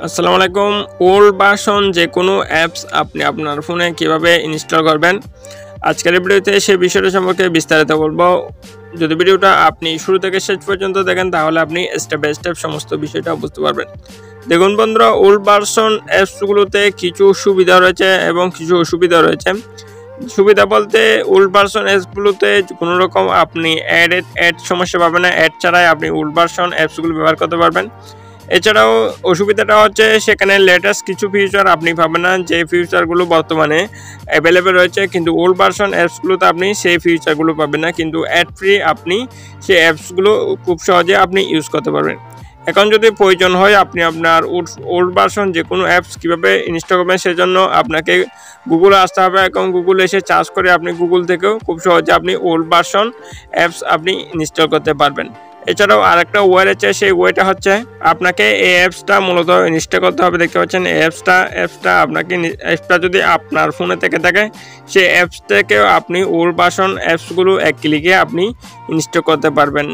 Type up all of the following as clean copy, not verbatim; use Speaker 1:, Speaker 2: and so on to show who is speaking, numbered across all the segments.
Speaker 1: আসসালামু আলাইকুম। Old version যে কোনো অ্যাপস আপনি আপনার ফোনে কিভাবে ইনস্টল করবেন, আজকের ভিডিওতে সেই বিষয়টা সম্পর্কে বিস্তারিত বলবো। যদি ভিডিওটা আপনি শুরু থেকে শেষ পর্যন্ত দেখেন তাহলে আপনি স্টেপ বাই স্টেপ সমস্ত বিষয়টা বুঝতে পারবেন। দেখুন বন্ধুরা, ওল্ড ভার্সন অ্যাপসগুলোতে কিছু সুবিধা রয়েছে এবং কিছু অসুবিধা রয়েছে। সুবিধা বলতে ওল্ড ভার্সন অ্যাপসগুলোতে কোনো রকম আপনি অ্যাড সমস্যা পাবেন না। অ্যাড ছাড়াই আপনি ওল্ড ভার্সন অ্যাপসগুলো ব্যবহার করতে পারবেন। এছাড়াও অসুবিধাটা হচ্ছে সেখানে লেটেস্ট কিছু ফিচার আপনি পাবেন না, যে ফিচারগুলো বর্তমানে অ্যাভেলেবেল রয়েছে, কিন্তু ওল্ড ভার্সন অ্যাপসগুলোতে আপনি সেই ফিচারগুলো পাবেন না, কিন্তু অ্যাড ফ্রি আপনি সেই অ্যাপসগুলো খুব সহজে আপনি ইউজ করতে পারবেন। এখন যদি প্রয়োজন হয় আপনি আপনার ওল্ড ভার্সন যে কোনো অ্যাপস কীভাবে ইনস্টল করবেন সেজন্য আপনাকে গুগলে আসতে হবে এবং গুগলে এসে সার্চ করে আপনি গুগল থেকেও খুব সহজে আপনি ওল্ড ভার্সন অ্যাপস আপনি ইনস্টল করতে পারবেন। এছাড়াও আরেকটা ওয়ে রয়েছে, সেই ওয়েটা হচ্ছে আপনাকে এই অ্যাপসটা মূলত ইনস্টল করতে হবে। দেখতে পাচ্ছেন অ্যাপসটা যদি আপনার ফোনে থেকে থাকে সেই অ্যাপস থেকেও আপনি ওল্ড ভার্সন অ্যাপসগুলো এক ক্লিকে আপনি ইনস্টল করতে পারবেন।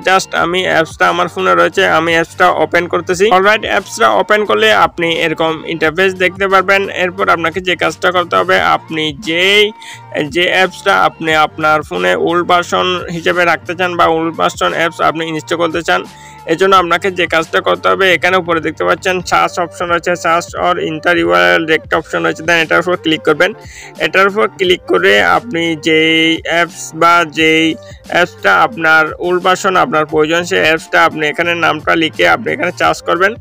Speaker 1: জাস্ট আমি অ্যাপসটা আমার ফোনে রয়েছে, আমি অ্যাপসটা ওপেন করতেছি। অলরাইট, অ্যাপসটা ওপেন করলে আপনি এরকম ইন্টারফেস দেখতে পারবেন। এরপর আপনাকে যে কাজটা করতে হবে, আপনি যে অ্যাপসটা আপনি আপনার ফোনে ওল্ড ভার্সন হিসেবে রাখতে চান বা ওল্ড ভার্সন অ্যাপস আপনি ইনস্টল করতে চান, এজন্য আপনাকে যে কাজটা করতে হবে, এখানে উপরে দেখতে পাচ্ছেন সার্চ অপশন রয়েছে, search or inter URL direct option রয়েছে। দেন এটার উপর ক্লিক করবেন। এটার উপর ক্লিক করে আপনি যেই অ্যাপস বা যেই অ্যাপসটা আপনার ওল্ড ভার্সন আপনার প্রয়োজন সেই অ্যাপসটা আপনি এখানে নামটা লিখে আপনি এখানে চার্জ করবেন।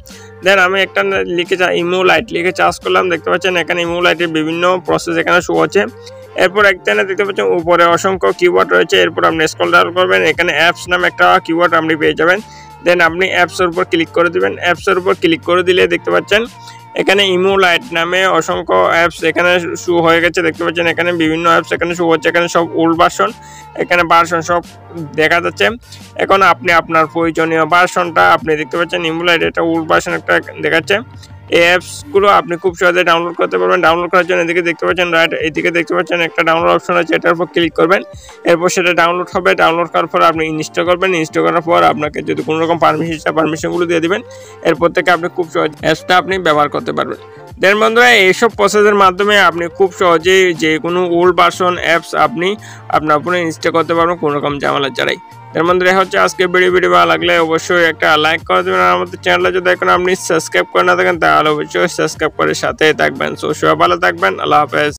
Speaker 1: দেন আমি একটা লিখে ইমো লাইট লিখে চার্জ করলাম। দেখতে পাচ্ছেন এখানে ইমো লাইটের বিভিন্ন প্রসেস এখানে শো হচ্ছে। এরপর এখানে দেখতে পাচ্ছেন উপরে অসংখ্য কিওয়ার্ড রয়েছে। এরপর আপনি স্ক্রল ডাউন করবেন, এখানে অ্যাপস নামে একটা কিওয়ার্ড আপনি পেয়ে যাবেন। দেন আপনি অ্যাপসের উপর ক্লিক করে দেবেন। অ্যাপসের উপর ক্লিক করে দিলে দেখতে পাচ্ছেন এখানে ইমো লাইট নামে অসংখ্য অ্যাপস এখানে শো হয়ে গেছে। দেখতে পাচ্ছেন এখানে বিভিন্ন অ্যাপস এখানে শো হচ্ছে, এখানে সব ওল্ড ভার্সন, এখানে ভার্সন সব দেখা যাচ্ছে। এখন আপনি আপনার প্রয়োজনীয় ভার্সনটা আপনি দেখতে পাচ্ছেন ইমো লাইট এটা ওল্ড ভার্সন একটা দেখাচ্ছে। এই অ্যাপসগুলো আপনি খুব সহজে ডাউনলোড করতে পারবেন। ডাউনলোড করার জন্য এদিকে দেখতে পাচ্ছেন এদিকে দেখতে পাচ্ছেন একটা ডাউনলোড অপশন আছে, এটার উপর ক্লিক করবেন। এরপর সেটা ডাউনলোড হবে। ডাউনলোড করার পর আপনি ইনস্টল করবেন। ইনস্টল করার পর আপনাকে যদি কোনো রকম পারমিশনগুলো দিয়ে দিবেন, এরপর থেকে আপনি খুব সহজে অ্যাপসটা আপনি ব্যবহার করতে পারবেন। দেন বন্ধুরা, এইসব প্রসেসের মাধ্যমে আপনি খুব সহজেই যে কোনো ওল্ড ভার্সন অ্যাপস আপনি আপনার ফোনে ইনস্টল করতে পারবেন কোনো রকম ঝামেলা ছাড়াই। এর মধ্যে হচ্ছে আজকে ভিডিও ভালো লাগলে অবশ্যই একটা লাইক করে দেবেন। আর আমাদের চ্যানেলে যদি এখন আপনি সাবস্ক্রাইব করে না থাকেন তাহলে অবশ্যই সাবস্ক্রাইব করে সাথে থাকবেন। সো সবাই ভালো থাকবেন। আল্লাহ হাফেজ।